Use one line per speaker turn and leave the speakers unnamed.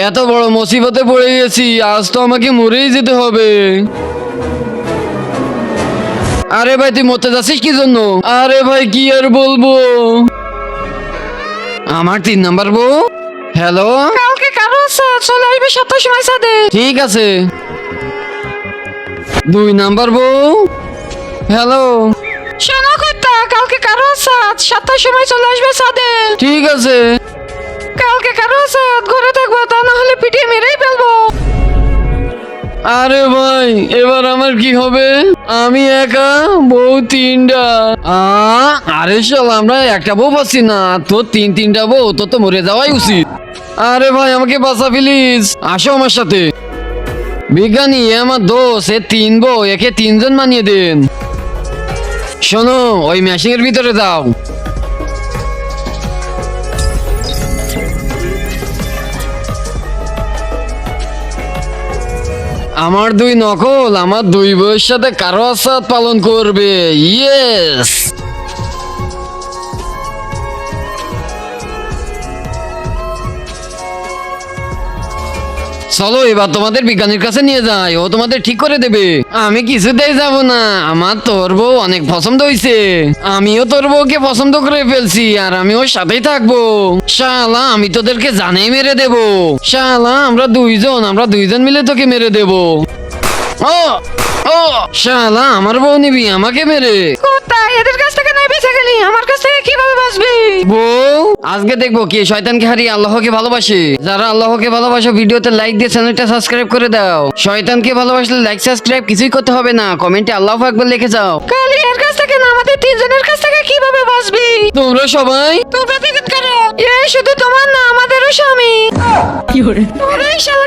এত বড় মুসিবতে পড়ে গেছি, আজ তো আমাকে মরেই যেতে হবে। আরে ভাই তুই মরতে যাচ্ছিস কি জন্য? আরে ভাই কি আর বলবো, আমার 3 নাম্বার বউ। হ্যালো,
কালকে কারো চলে আসবে 7টার সময় সাদে।
ঠিক আছে। 2 নাম্বার বউ। হ্যালো,
শোনো কর্তা, কালকে কারো 7টার সময় চলে আসবে সাদে।
ঠিক আছে।
কালকে কারো ঘরে থাকবো, তা না হলে পিটিয়ে মেরেই ফেলবো।
আরে ভাই এবার আমার কি হবে? আমি একা, বউ 3টা। আরে শালা আমরা একটা বউ পাচ্ছি না, তোর 3টা বউ, তোর তো মরে যাওয়াই উচিত। আরে ভাই আমাকে বাঁচা প্লিজ, আসো আমার সাথে। বিজ্ঞানী এ আমার দোষ, এ 3 বউ, একে 3 জন মানিয়ে দেন। শোনো ওই মেশিং এর ভিতরে যাও। আমার 2 নকল আমার 2 বউয়ের সাথে কারো আসাদ পালন করবে। ইয়েস। চলো এবার তোমাদের বিজ্ঞানীর কাছে নিয়ে যাই, ও তোমাদের ঠিক করে দেবে। আমি কিছুতেই যাব না, আমার তোর বউ অনেক পছন্দ হইছে। আমিও তোর বউকে পছন্দ করে ফেলছি, আর আমি ওর সাথেই থাকবো। শালা আমি তোদেরকে জানেই মেরে দেব। শালা আমরা 2জন মিলে তোকে মেরে দেব। ও ও শালা আমার বউ নিবি আমাকে মেরে?
কর্তা, এদের কাছ থেকে নাই বেঁচে গেলি, আমার কাছ থেকে কিভাবে বাঁচবি?
বউ আজকে দেখবো কে শয়তানকে হারিয়ে আল্লাহকে ভালোবাসে। যারা আল্লাহকে ভালোবাসো ভিডিওতে লাইক দিয়ে চ্যানেলটা সাবস্ক্রাইব করে দাও। শয়তানকে ভালোবাসলে লাইক সাবস্ক্রাইব কিছুই করতে হবে না, কমেন্টে আল্লাহু আকবার লিখে যাও।
কালি এর কাছ থেকে না, আমাদের 3 জনের কাছ থেকে কিভাবে বাঁচবি?
তোমরা সবাই
তোমরা দেখেন করো, এ শুধু তোমার না, আমাদেরও স্বামী। কি হরে ওরে শালা